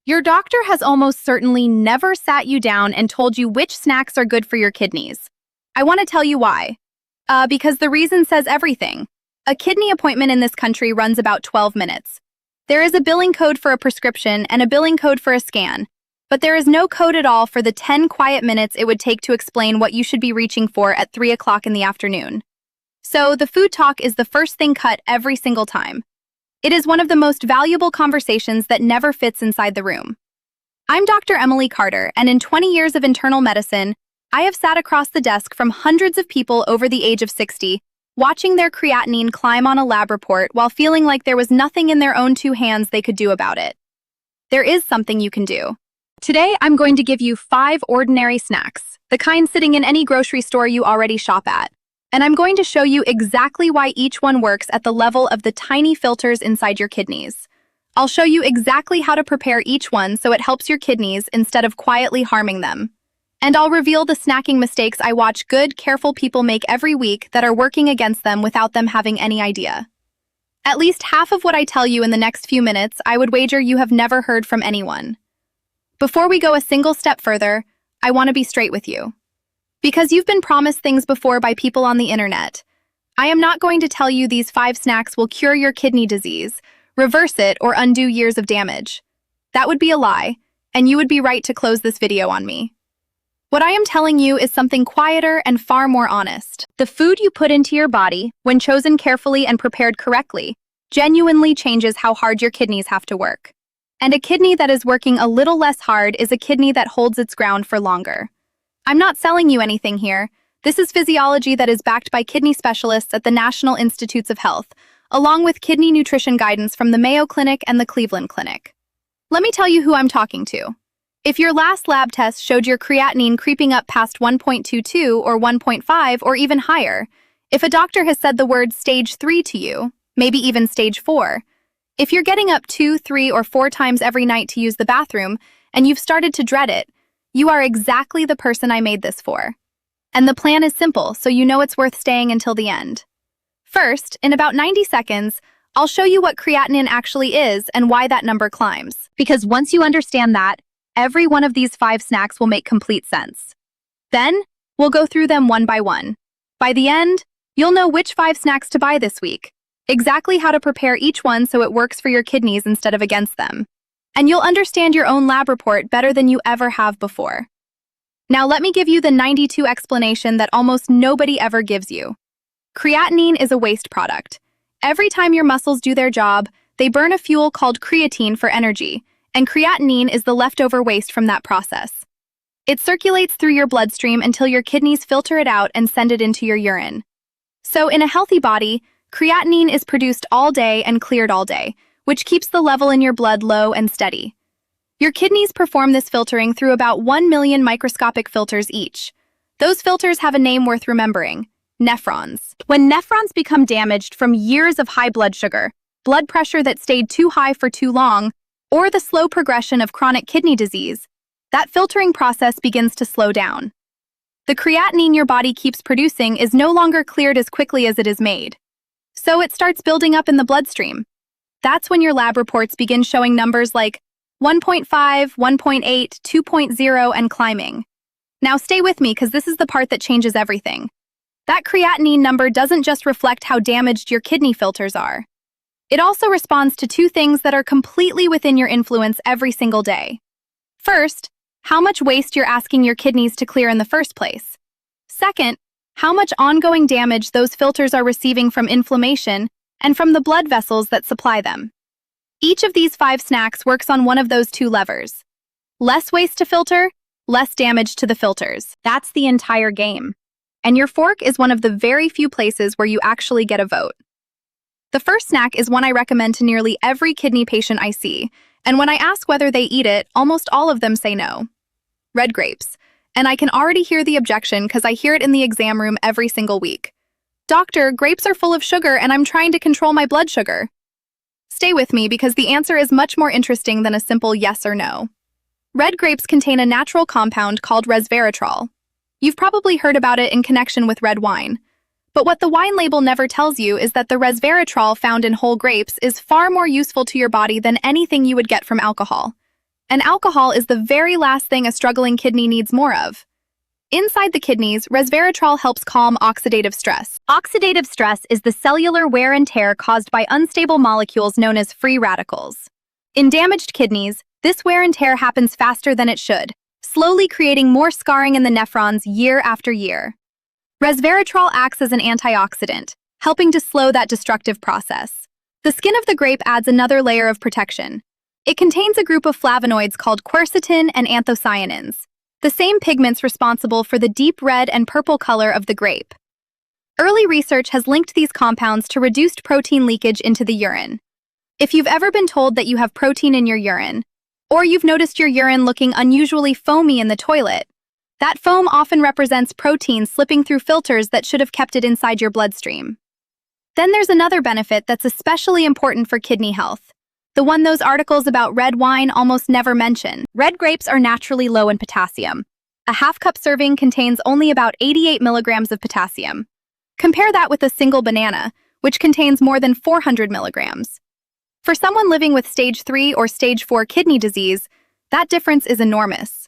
Your doctor has almost certainly never sat you down and told you which snacks are good for your kidneys. I want to tell you why. Because the reason says everything. A kidney appointment in this country runs about 12 minutes. There is a billing code for a prescription and a billing code for a scan, but there is no code at all for the 10 quiet minutes it would take to explain what you should be reaching for at 3 o'clock in the afternoon. So the food talk is the first thing cut every single time. It is one of the most valuable conversations that never fits inside the room. I'm Dr. Emily Carter, and in 20 years of internal medicine, I have sat across the desk from hundreds of people over the age of 60, watching their creatinine climb on a lab report while feeling like there was nothing in their own two hands they could do about it. There is something you can do. Today, I'm going to give you 5 ordinary snacks, the kind sitting in any grocery store you already shop at. And I'm going to show you exactly why each one works at the level of the tiny filters inside your kidneys. I'll show you exactly how to prepare each one so it helps your kidneys instead of quietly harming them. And I'll reveal the snacking mistakes I watch good, careful people make every week that are working against them without them having any idea. At least half of what I tell you in the next few minutes, I would wager you have never heard from anyone. Before we go a single step further, I want to be straight with you. Because you've been promised things before by people on the internet, I am not going to tell you these 5 snacks will cure your kidney disease, reverse it, or undo years of damage. That would be a lie, and you would be right to close this video on me. What I am telling you is something quieter and far more honest. The food you put into your body, when chosen carefully and prepared correctly, genuinely changes how hard your kidneys have to work. And a kidney that is working a little less hard is a kidney that holds its ground for longer. I'm not selling you anything here. This is physiology that is backed by kidney specialists at the National Institutes of Health, along with kidney nutrition guidance from the Mayo Clinic and the Cleveland Clinic. Let me tell you who I'm talking to. If your last lab test showed your creatinine creeping up past 1.22 or 1.5 or even higher, if a doctor has said the word stage 3 to you, maybe even stage 4, if you're getting up 2, 3, or 4 times every night to use the bathroom and you've started to dread it, you are exactly the person I made this for. And the plan is simple, so you know it's worth staying until the end. First, in about 90 seconds, I'll show you what creatinine actually is and why that number climbs. Because once you understand that, every one of these 5 snacks will make complete sense. Then, we'll go through them one by one. By the end, you'll know which 5 snacks to buy this week, exactly how to prepare each one so it works for your kidneys instead of against them. And you'll understand your own lab report better than you ever have before. Now let me give you the 92 explanation that almost nobody ever gives you. Creatinine is a waste product. Every time your muscles do their job, they burn a fuel called creatine for energy, and creatinine is the leftover waste from that process. It circulates through your bloodstream until your kidneys filter it out and send it into your urine. So in a healthy body, creatinine is produced all day and cleared all day, which keeps the level in your blood low and steady. Your kidneys perform this filtering through about 1 million microscopic filters each. Those filters have a name worth remembering: nephrons. When nephrons become damaged from years of high blood sugar, blood pressure that stayed too high for too long, or the slow progression of chronic kidney disease, that filtering process begins to slow down. The creatinine your body keeps producing is no longer cleared as quickly as it is made. So it starts building up in the bloodstream. That's when your lab reports begin showing numbers like 1.5, 1.8, 2.0, and climbing. Now stay with me because this is the part that changes everything. That creatinine number doesn't just reflect how damaged your kidney filters are. It also responds to 2 things that are completely within your influence every single day. First, how much waste you're asking your kidneys to clear in the first place. Second, how much ongoing damage those filters are receiving from inflammation and from the blood vessels that supply them. Each of these 5 snacks works on one of those 2 levers. Less waste to filter, less damage to the filters. That's the entire game. And your fork is one of the very few places where you actually get a vote. The first snack is one I recommend to nearly every kidney patient I see, and when I ask whether they eat it, almost all of them say no. Red grapes. And I can already hear the objection because I hear it in the exam room every single week. Doctor, grapes are full of sugar and I'm trying to control my blood sugar. Stay with me because the answer is much more interesting than a simple yes or no. Red grapes contain a natural compound called resveratrol. You've probably heard about it in connection with red wine. But what the wine label never tells you is that the resveratrol found in whole grapes is far more useful to your body than anything you would get from alcohol. And alcohol is the very last thing a struggling kidney needs more of. Inside the kidneys, resveratrol helps calm oxidative stress. Oxidative stress is the cellular wear and tear caused by unstable molecules known as free radicals. In damaged kidneys, this wear and tear happens faster than it should, slowly creating more scarring in the nephrons year after year. Resveratrol acts as an antioxidant, helping to slow that destructive process. The skin of the grape adds another layer of protection. It contains a group of flavonoids called quercetin and anthocyanins, the same pigments responsible for the deep red and purple color of the grape. Early research has linked these compounds to reduced protein leakage into the urine. If you've ever been told that you have protein in your urine, or you've noticed your urine looking unusually foamy in the toilet, that foam often represents protein slipping through filters that should have kept it inside your bloodstream. Then there's another benefit that's especially important for kidney health, the one those articles about red wine almost never mention. Red grapes are naturally low in potassium. A half-cup serving contains only about 88 milligrams of potassium. Compare that with a single banana, which contains more than 400 milligrams. For someone living with stage 3 or stage 4 kidney disease, that difference is enormous.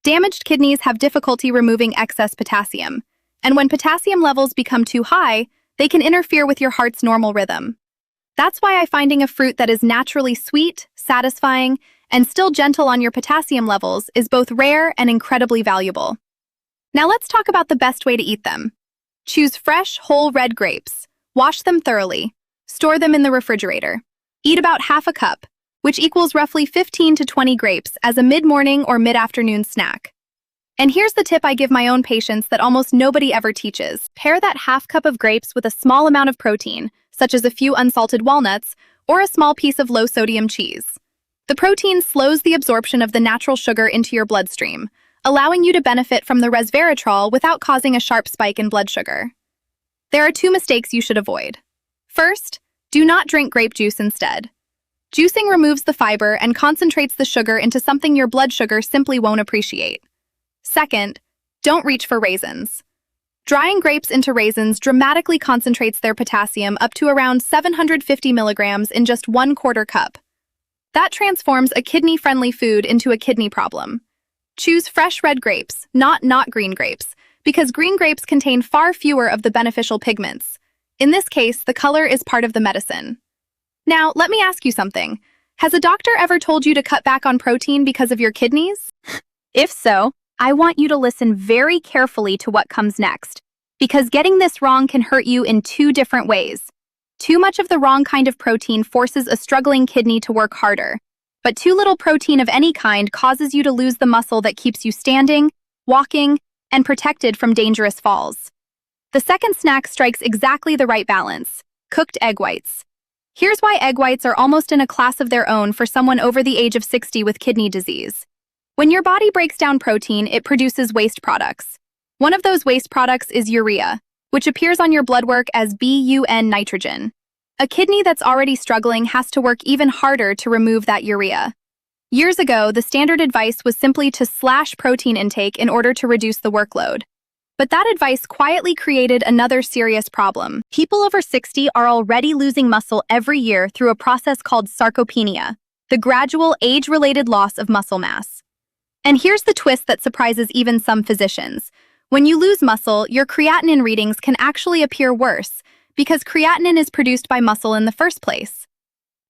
Damaged kidneys have difficulty removing excess potassium, and when potassium levels become too high, they can interfere with your heart's normal rhythm. That's why finding a fruit that is naturally sweet, satisfying, and still gentle on your potassium levels is both rare and incredibly valuable. Now let's talk about the best way to eat them. Choose fresh, whole red grapes. Wash them thoroughly. Store them in the refrigerator. Eat about half a cup, which equals roughly 15 to 20 grapes, as a mid-morning or mid-afternoon snack. And here's the tip I give my own patients that almost nobody ever teaches. Pair that half cup of grapes with a small amount of protein, such as a few unsalted walnuts or a small piece of low-sodium cheese. The protein slows the absorption of the natural sugar into your bloodstream, allowing you to benefit from the resveratrol without causing a sharp spike in blood sugar. There are 2 mistakes you should avoid. First, do not drink grape juice instead. Juicing removes the fiber and concentrates the sugar into something your blood sugar simply won't appreciate. Second, don't reach for raisins. Drying grapes into raisins dramatically concentrates their potassium up to around 750 milligrams in just 1/4 cup. That transforms a kidney-friendly food into a kidney problem. Choose fresh red grapes, not green grapes, because green grapes contain far fewer of the beneficial pigments. In this case, the color is part of the medicine. Now, let me ask you something. Has a doctor ever told you to cut back on protein because of your kidneys? If so, I want you to listen very carefully to what comes next, because getting this wrong can hurt you in 2 different ways. Too much of the wrong kind of protein forces a struggling kidney to work harder, but too little protein of any kind causes you to lose the muscle that keeps you standing, walking, and protected from dangerous falls. The second snack strikes exactly the right balance: cooked egg whites. Here's why egg whites are almost in a class of their own for someone over the age of 60 with kidney disease. When your body breaks down protein, it produces waste products. One of those waste products is urea, which appears on your blood work as BUN nitrogen. A kidney that's already struggling has to work even harder to remove that urea. Years ago, the standard advice was simply to slash protein intake in order to reduce the workload. But that advice quietly created another serious problem. People over 60 are already losing muscle every year through a process called sarcopenia, the gradual age-related loss of muscle mass. And here's the twist that surprises even some physicians. When you lose muscle, your creatinine readings can actually appear worse because creatinine is produced by muscle in the first place.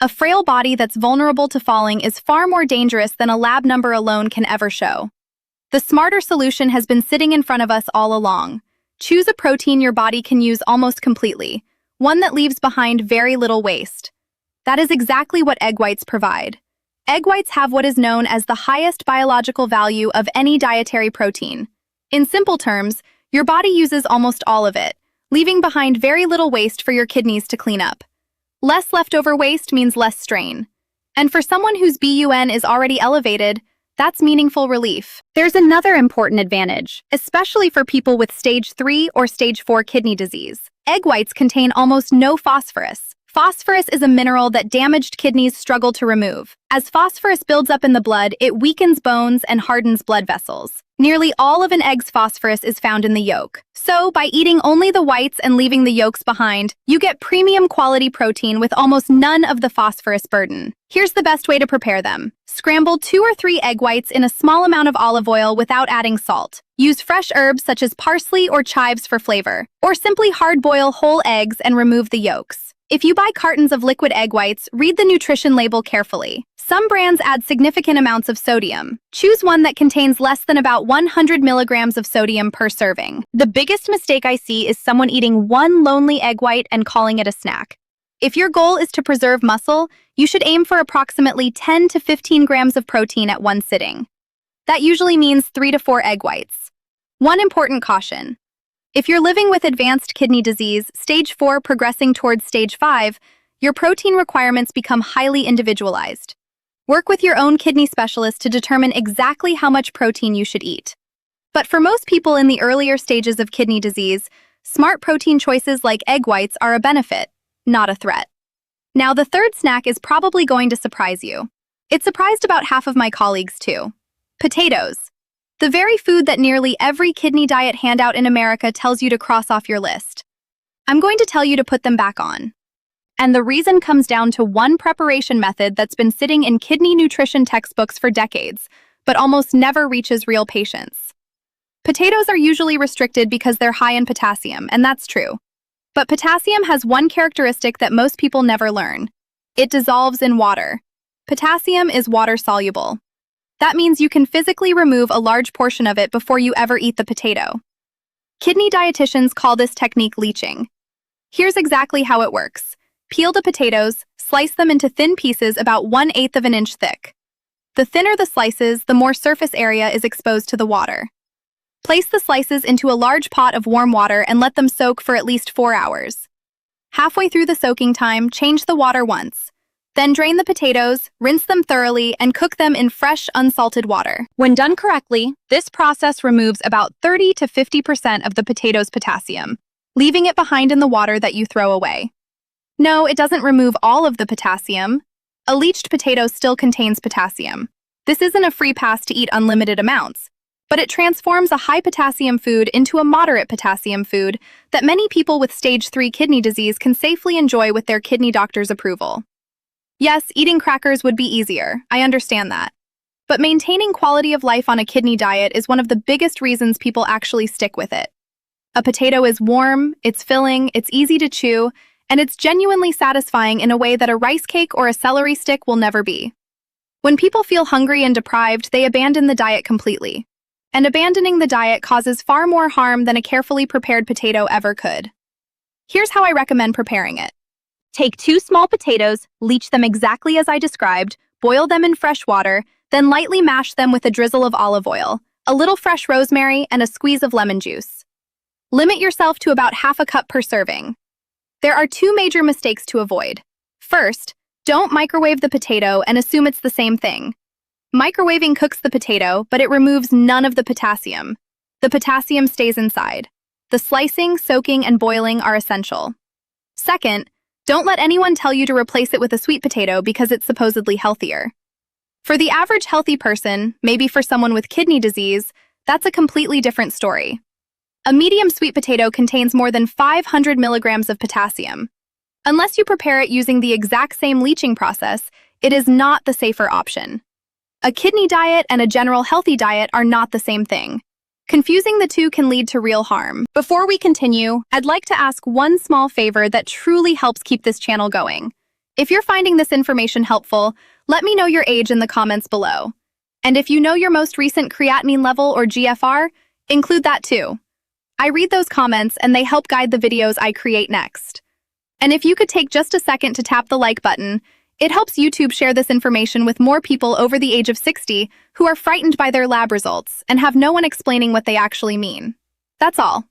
A frail body that's vulnerable to falling is far more dangerous than a lab number alone can ever show. The smarter solution has been sitting in front of us all along. Choose a protein your body can use almost completely, one that leaves behind very little waste. That is exactly what egg whites provide. Egg whites have what is known as the highest biological value of any dietary protein. In simple terms, your body uses almost all of it, leaving behind very little waste for your kidneys to clean up. Less leftover waste means less strain. And for someone whose BUN is already elevated, that's meaningful relief. There's another important advantage, especially for people with stage 3 or stage 4 kidney disease. Egg whites contain almost no phosphorus. Phosphorus is a mineral that damaged kidneys struggle to remove. As phosphorus builds up in the blood, it weakens bones and hardens blood vessels. Nearly all of an egg's phosphorus is found in the yolk. So, by eating only the whites and leaving the yolks behind, you get premium quality protein with almost none of the phosphorus burden. Here's the best way to prepare them. Scramble 2 or 3 egg whites in a small amount of olive oil without adding salt. Use fresh herbs such as parsley or chives for flavor, or simply hard-boil whole eggs and remove the yolks. If you buy cartons of liquid egg whites, read the nutrition label carefully. Some brands add significant amounts of sodium. Choose one that contains less than about 100 milligrams of sodium per serving. The biggest mistake I see is someone eating one lonely egg white and calling it a snack. If your goal is to preserve muscle, you should aim for approximately 10 to 15 grams of protein at one sitting. That usually means 3 to 4 egg whites. One important caution. If you're living with advanced kidney disease, stage 4 progressing towards stage 5, your protein requirements become highly individualized. Work with your own kidney specialist to determine exactly how much protein you should eat. But for most people in the earlier stages of kidney disease, smart protein choices like egg whites are a benefit, not a threat. Now, the third snack is probably going to surprise you. It surprised about half of my colleagues too. Potatoes. The very food that nearly every kidney diet handout in America tells you to cross off your list. I'm going to tell you to put them back on. And the reason comes down to one preparation method that's been sitting in kidney nutrition textbooks for decades, but almost never reaches real patients. Potatoes are usually restricted because they're high in potassium, and that's true. But potassium has one characteristic that most people never learn. It dissolves in water. Potassium is water-soluble. That means you can physically remove a large portion of it before you ever eat the potato. Kidney dietitians call this technique leaching. Here's exactly how it works. Peel the potatoes, slice them into thin pieces about 1/8 of an inch thick. The thinner the slices, the more surface area is exposed to the water. Place the slices into a large pot of warm water and let them soak for at least 4 hours. Halfway through the soaking time, change the water once. Then drain the potatoes, rinse them thoroughly, and cook them in fresh, unsalted water. When done correctly, this process removes about 30 to 50% of the potato's potassium, leaving it behind in the water that you throw away. No, it doesn't remove all of the potassium. A leached potato still contains potassium. This isn't a free pass to eat unlimited amounts, but it transforms a high potassium food into a moderate potassium food that many people with stage 3 kidney disease can safely enjoy with their kidney doctor's approval. Yes, eating crackers would be easier, I understand that. But maintaining quality of life on a kidney diet is one of the biggest reasons people actually stick with it. A potato is warm, it's filling, it's easy to chew, and it's genuinely satisfying in a way that a rice cake or a celery stick will never be. When people feel hungry and deprived, they abandon the diet completely. And abandoning the diet causes far more harm than a carefully prepared potato ever could. Here's how I recommend preparing it. Take 2 small potatoes, leach them exactly as I described, boil them in fresh water, then lightly mash them with a drizzle of olive oil, a little fresh rosemary, and a squeeze of lemon juice. Limit yourself to about half a cup per serving. There are 2 major mistakes to avoid. First, don't microwave the potato and assume it's the same thing. Microwaving cooks the potato, but it removes none of the potassium. The potassium stays inside. The slicing, soaking, and boiling are essential. Second, don't let anyone tell you to replace it with a sweet potato because it's supposedly healthier. For the average healthy person, maybe for someone with kidney disease, that's a completely different story. A medium sweet potato contains more than 500 milligrams of potassium. Unless you prepare it using the exact same leaching process, it is not the safer option. A kidney diet and a general healthy diet are not the same thing. Confusing the two can lead to real harm. Before we continue, I'd like to ask one small favor that truly helps keep this channel going. If you're finding this information helpful, let me know your age in the comments below. And if you know your most recent creatinine level or GFR, include that too. I read those comments and they help guide the videos I create next. And if you could take just a second to tap the like button, it helps YouTube share this information with more people over the age of 60 who are frightened by their lab results and have no one explaining what they actually mean. That's all.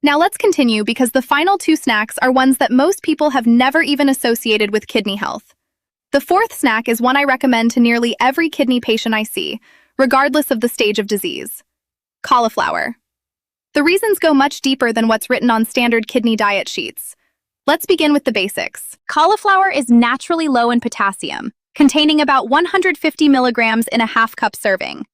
Now let's continue because the final 2 snacks are ones that most people have never even associated with kidney health. The 4th snack is one I recommend to nearly every kidney patient I see, regardless of the stage of disease. Cauliflower. The reasons go much deeper than what's written on standard kidney diet sheets. Let's begin with the basics. Cauliflower is naturally low in potassium, containing about 150 milligrams in a half-cup serving.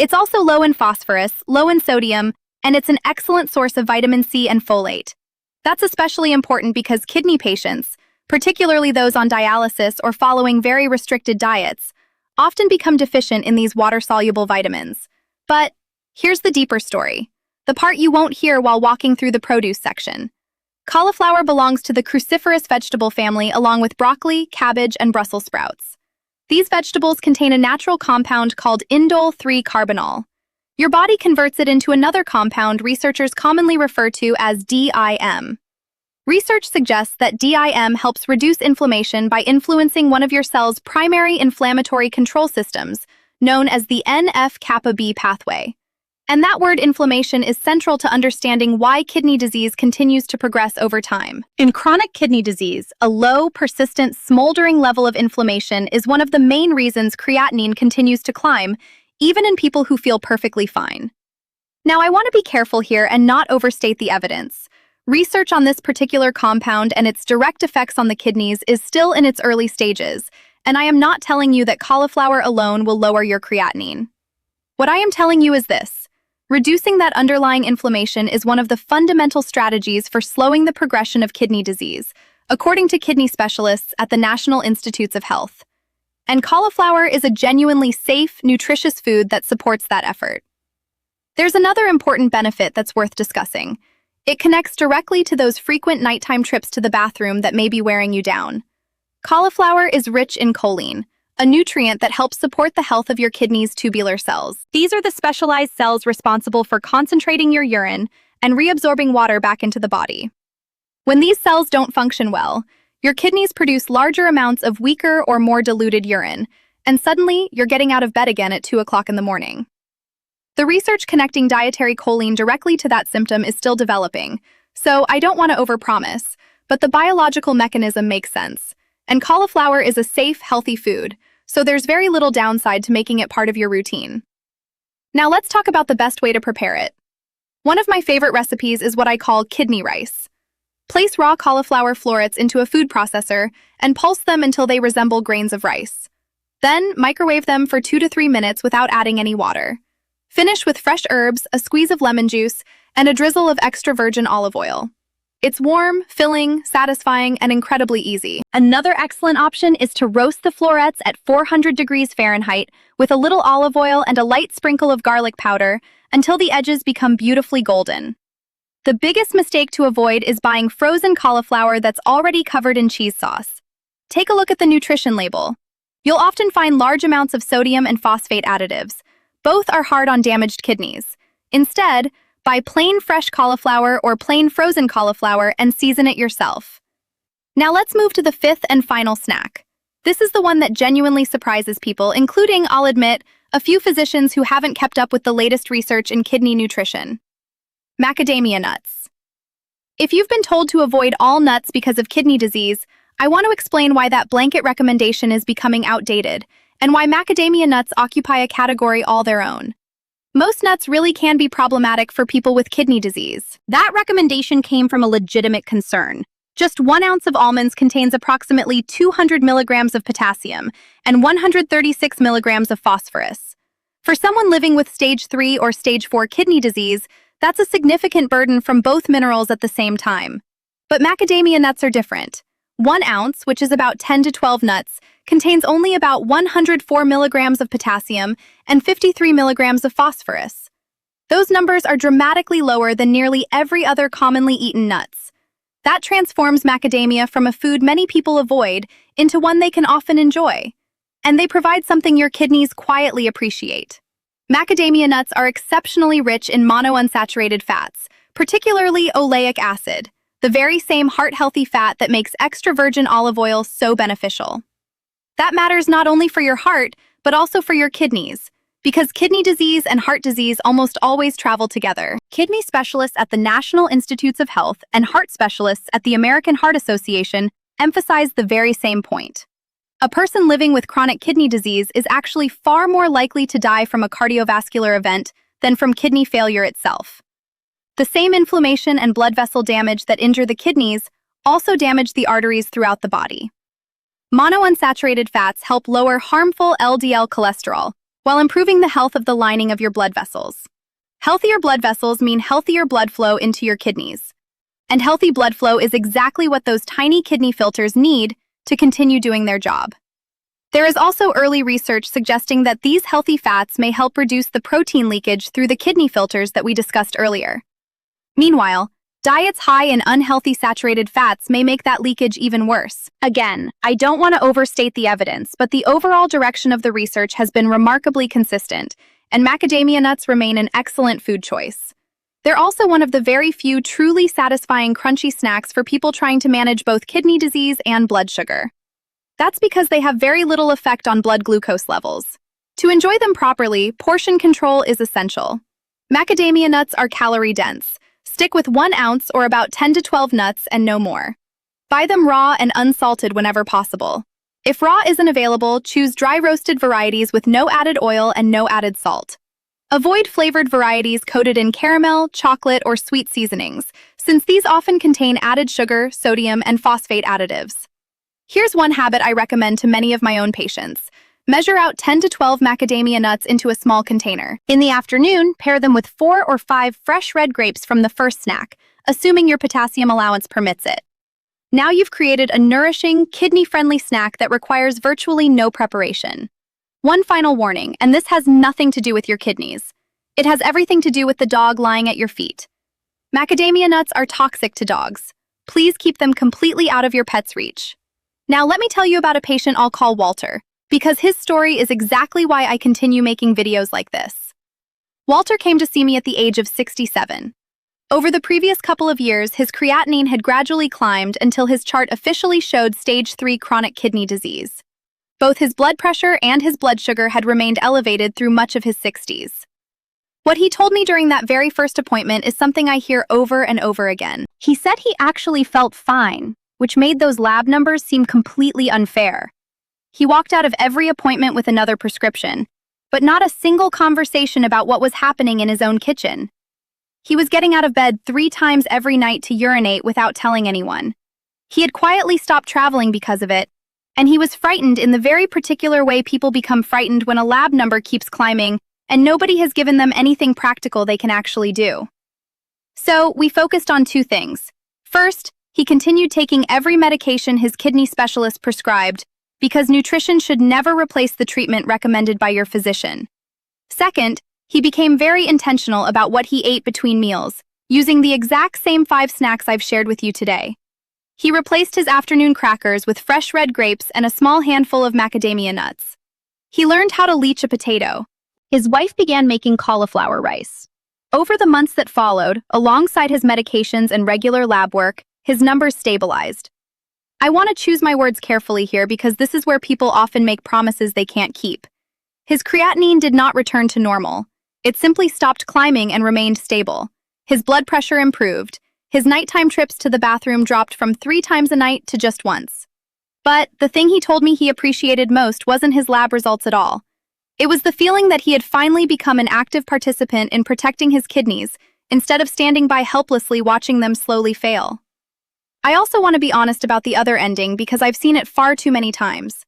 It's also low in phosphorus, low in sodium, and it's an excellent source of vitamin C and folate. That's especially important because kidney patients, particularly those on dialysis or following very restricted diets, often become deficient in these water-soluble vitamins. But here's the deeper story, the part you won't hear while walking through the produce section. Cauliflower belongs to the cruciferous vegetable family along with broccoli, cabbage, and Brussels sprouts. These vegetables contain a natural compound called indole-3-carbinol. Your body converts it into another compound researchers commonly refer to as DIM. Research suggests that DIM helps reduce inflammation by influencing one of your cell's primary inflammatory control systems, known as the NF-kappa B pathway. And that word inflammation is central to understanding why kidney disease continues to progress over time. In chronic kidney disease, a low, persistent, smoldering level of inflammation is one of the main reasons creatinine continues to climb, even in people who feel perfectly fine. Now, I want to be careful here and not overstate the evidence. Research on this particular compound and its direct effects on the kidneys is still in its early stages, and I am not telling you that cauliflower alone will lower your creatinine. What I am telling you is this. Reducing that underlying inflammation is one of the fundamental strategies for slowing the progression of kidney disease, according to kidney specialists at the National Institutes of Health. And cauliflower is a genuinely safe, nutritious food that supports that effort. There's another important benefit that's worth discussing. It connects directly to those frequent nighttime trips to the bathroom that may be wearing you down. Cauliflower is rich in choline, a nutrient that helps support the health of your kidney's tubular cells. These are the specialized cells responsible for concentrating your urine and reabsorbing water back into the body. When these cells don't function well, your kidneys produce larger amounts of weaker or more diluted urine, and suddenly you're getting out of bed again at 2 o'clock in the morning. The research connecting dietary choline directly to that symptom is still developing, so I don't want to overpromise, but the biological mechanism makes sense. And cauliflower is a safe, healthy food, so there's very little downside to making it part of your routine. Now let's talk about the best way to prepare it. One of my favorite recipes is what I call kidney rice. Place raw cauliflower florets into a food processor and pulse them until they resemble grains of rice. Then microwave them for 2 to 3 minutes without adding any water. Finish with fresh herbs, a squeeze of lemon juice, and a drizzle of extra virgin olive oil. It's warm, filling, satisfying, and incredibly easy. Another excellent option is to roast the florets at 400 degrees Fahrenheit with a little olive oil and a light sprinkle of garlic powder until the edges become beautifully golden. The biggest mistake to avoid is buying frozen cauliflower that's already covered in cheese sauce. Take a look at the nutrition label. You'll often find large amounts of sodium and phosphate additives. Both are hard on damaged kidneys. Instead, buy plain fresh cauliflower or plain frozen cauliflower and season it yourself. Now let's move to the fifth and final snack. This is the one that genuinely surprises people, including, I'll admit, a few physicians who haven't kept up with the latest research in kidney nutrition. Macadamia nuts. If you've been told to avoid all nuts because of kidney disease, I want to explain why that blanket recommendation is becoming outdated, and why macadamia nuts occupy a category all their own. Most nuts really can be problematic for people with kidney disease. That recommendation came from a legitimate concern. Just 1 ounce of almonds contains approximately 200 milligrams of potassium and 136 milligrams of phosphorus. For someone living with stage 3 or stage 4 kidney disease, that's a significant burden from both minerals at the same time. But macadamia nuts are different. 1 ounce, which is about 10 to 12 nuts, contains only about 104 milligrams of potassium and 53 milligrams of phosphorus. Those numbers are dramatically lower than nearly every other commonly eaten nuts. That transforms macadamia from a food many people avoid into one they can often enjoy. And they provide something your kidneys quietly appreciate. Macadamia nuts are exceptionally rich in monounsaturated fats, particularly oleic acid, the very same heart-healthy fat that makes extra virgin olive oil so beneficial. That matters not only for your heart, but also for your kidneys, because kidney disease and heart disease almost always travel together. Kidney specialists at the National Institutes of Health and heart specialists at the American Heart Association emphasize the very same point. A person living with chronic kidney disease is actually far more likely to die from a cardiovascular event than from kidney failure itself. The same inflammation and blood vessel damage that injure the kidneys also damage the arteries throughout the body. Monounsaturated fats help lower harmful LDL cholesterol, while improving the health of the lining of your blood vessels. Healthier blood vessels mean healthier blood flow into your kidneys. And healthy blood flow is exactly what those tiny kidney filters need to continue doing their job. There is also early research suggesting that these healthy fats may help reduce the protein leakage through the kidney filters that we discussed earlier. Meanwhile, diets high in unhealthy saturated fats may make that leakage even worse. Again, I don't want to overstate the evidence, but the overall direction of the research has been remarkably consistent, and macadamia nuts remain an excellent food choice. They're also one of the very few truly satisfying crunchy snacks for people trying to manage both kidney disease and blood sugar. That's because they have very little effect on blood glucose levels. To enjoy them properly, portion control is essential. Macadamia nuts are calorie-dense. Stick with 1 ounce or about 10 to 12 nuts and no more. Buy them raw and unsalted whenever possible. If raw isn't available, choose dry roasted varieties with no added oil and no added salt. Avoid flavored varieties coated in caramel, chocolate, or sweet seasonings, since these often contain added sugar, sodium, and phosphate additives. Here's one habit I recommend to many of my own patients. Measure out 10 to 12 macadamia nuts into a small container. In the afternoon, pair them with 4 or 5 fresh red grapes from the first snack, assuming your potassium allowance permits it. Now you've created a nourishing, kidney-friendly snack that requires virtually no preparation. One final warning, and this has nothing to do with your kidneys. It has everything to do with the dog lying at your feet. Macadamia nuts are toxic to dogs. Please keep them completely out of your pet's reach. Now let me tell you about a patient I'll call Walter, because his story is exactly why I continue making videos like this. Walter came to see me at the age of 67. Over the previous couple of years, his creatinine had gradually climbed until his chart officially showed stage 3 chronic kidney disease. Both his blood pressure and his blood sugar had remained elevated through much of his 60s. What he told me during that very first appointment is something I hear over and over again. He said he actually felt fine, which made those lab numbers seem completely unfair. He walked out of every appointment with another prescription, but not a single conversation about what was happening in his own kitchen. He was getting out of bed 3 times every night to urinate without telling anyone. He had quietly stopped traveling because of it, and he was frightened in the very particular way people become frightened when a lab number keeps climbing and nobody has given them anything practical they can actually do. So, we focused on 2 things. First, he continued taking every medication his kidney specialist prescribed, because nutrition should never replace the treatment recommended by your physician. Second, he became very intentional about what he ate between meals, using the exact same 5 snacks I've shared with you today. He replaced his afternoon crackers with fresh red grapes and a small handful of macadamia nuts. He learned how to leach a potato. His wife began making cauliflower rice. Over the months that followed, alongside his medications and regular lab work, his numbers stabilized. I want to choose my words carefully here because this is where people often make promises they can't keep. His creatinine did not return to normal. It simply stopped climbing and remained stable. His blood pressure improved. His nighttime trips to the bathroom dropped from 3 times a night to just once. But the thing he told me he appreciated most wasn't his lab results at all. It was the feeling that he had finally become an active participant in protecting his kidneys, instead of standing by helplessly watching them slowly fail. I also want to be honest about the other ending because I've seen it far too many times.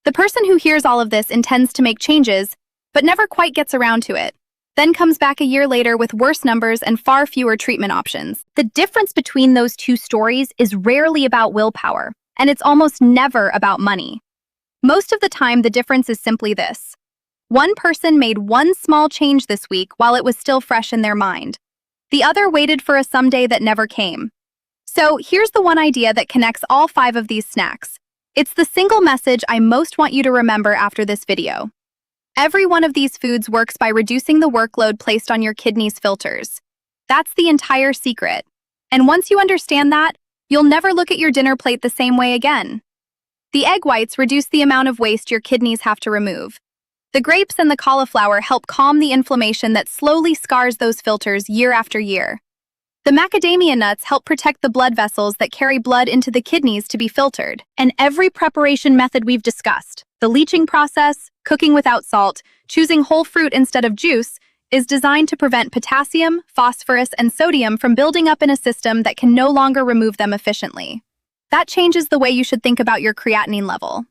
The person who hears all of this intends to make changes, but never quite gets around to it, then comes back a year later with worse numbers and far fewer treatment options. The difference between those 2 stories is rarely about willpower, and it's almost never about money. Most of the time, the difference is simply this. One person made one small change this week while it was still fresh in their mind. The other waited for a someday that never came. So here's the one idea that connects all 5 of these snacks. It's the single message I most want you to remember after this video. Every one of these foods works by reducing the workload placed on your kidneys' filters. That's the entire secret. And once you understand that, you'll never look at your dinner plate the same way again. The egg whites reduce the amount of waste your kidneys have to remove. The grapes and the cauliflower help calm the inflammation that slowly scars those filters year after year. The macadamia nuts help protect the blood vessels that carry blood into the kidneys to be filtered. And every preparation method we've discussed, the leaching process, cooking without salt, choosing whole fruit instead of juice, is designed to prevent potassium, phosphorus, and sodium from building up in a system that can no longer remove them efficiently. That changes the way you should think about your creatinine level.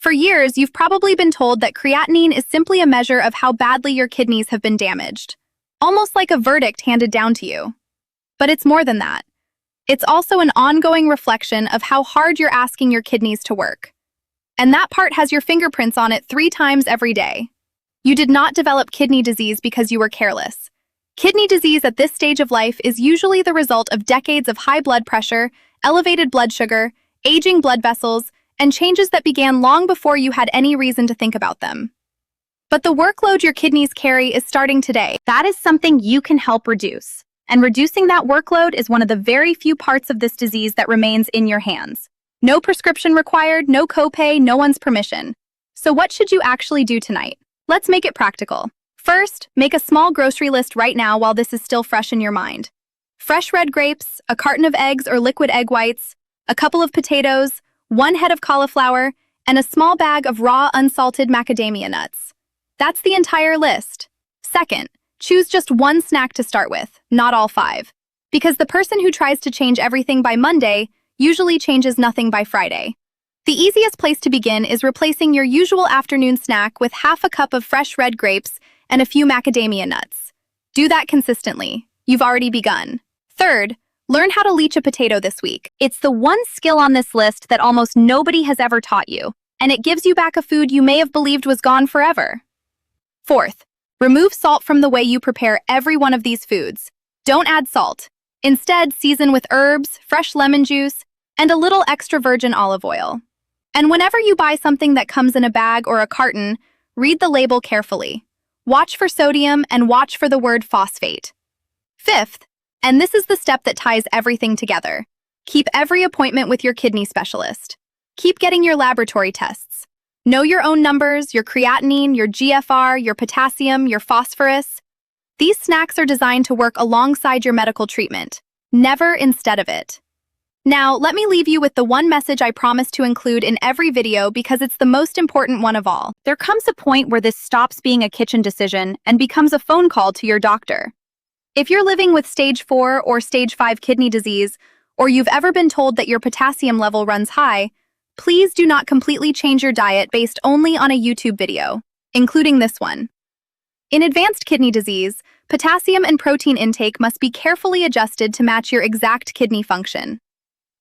For years, you've probably been told that creatinine is simply a measure of how badly your kidneys have been damaged, almost like a verdict handed down to you. But it's more than that. It's also an ongoing reflection of how hard you're asking your kidneys to work. And that part has your fingerprints on it 3 times every day. You did not develop kidney disease because you were careless. Kidney disease at this stage of life is usually the result of decades of high blood pressure, elevated blood sugar, aging blood vessels, and changes that began long before you had any reason to think about them. But the workload your kidneys carry is starting today. That is something you can help reduce. And reducing that workload is one of the very few parts of this disease that remains in your hands. No prescription required, no copay, no one's permission. So what should you actually do tonight? Let's make it practical. First, make a small grocery list right now while this is still fresh in your mind. Fresh red grapes, a carton of eggs or liquid egg whites, a couple of potatoes, 1 head of cauliflower, and a small bag of raw, unsalted macadamia nuts. That's the entire list. Second, choose just 1 snack to start with, not all 5. Because the person who tries to change everything by Monday usually changes nothing by Friday. The easiest place to begin is replacing your usual afternoon snack with half a cup of fresh red grapes and a few macadamia nuts. Do that consistently. You've already begun. Third, learn how to leach a potato this week. It's the one skill on this list that almost nobody has ever taught you, and it gives you back a food you may have believed was gone forever. Fourth, remove salt from the way you prepare every one of these foods. Don't add salt. Instead, season with herbs, fresh lemon juice, and a little extra virgin olive oil. And whenever you buy something that comes in a bag or a carton, read the label carefully. Watch for sodium and watch for the word phosphate. Fifth, and this is the step that ties everything together. Keep every appointment with your kidney specialist. Keep getting your laboratory tests. Know your own numbers, your creatinine, your GFR, your potassium, your phosphorus. These snacks are designed to work alongside your medical treatment, never instead of it. Now, let me leave you with the one message I promise to include in every video because it's the most important one of all. There comes a point where this stops being a kitchen decision and becomes a phone call to your doctor. If you're living with stage 4 or stage 5 kidney disease, or you've ever been told that your potassium level runs high, please do not completely change your diet based only on a YouTube video, including this one. In advanced kidney disease, potassium and protein intake must be carefully adjusted to match your exact kidney function.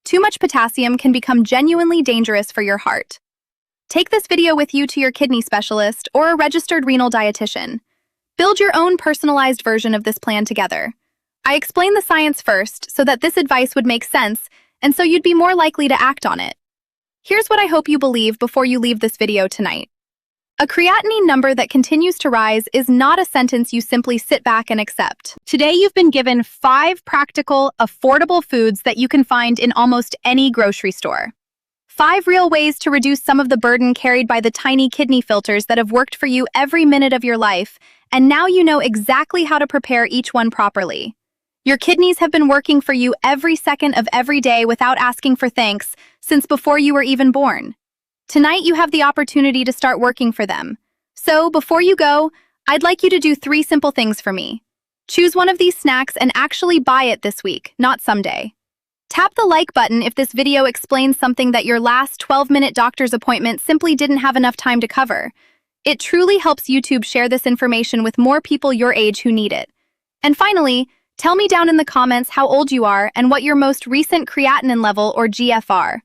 Too much potassium can become genuinely dangerous for your heart. Take this video with you to your kidney specialist or a registered renal dietitian. Build your own personalized version of this plan together. I explain the science first so that this advice would make sense and so you'd be more likely to act on it. Here's what I hope you believe before you leave this video tonight. A creatinine number that continues to rise is not a sentence you simply sit back and accept. Today you've been given 5 practical, affordable foods that you can find in almost any grocery store. 5 real ways to reduce some of the burden carried by the tiny kidney filters that have worked for you every minute of your life, and now you know exactly how to prepare each one properly. Your kidneys have been working for you every second of every day without asking for thanks since before you were even born. Tonight you have the opportunity to start working for them. So, before you go, I'd like you to do 3 simple things for me. Choose one of these snacks and actually buy it this week, not someday. Tap the like button if this video explains something that your last 12-minute doctor's appointment simply didn't have enough time to cover. It truly helps YouTube share this information with more people your age who need it. And finally, tell me down in the comments how old you are and what your most recent creatinine level or GFR.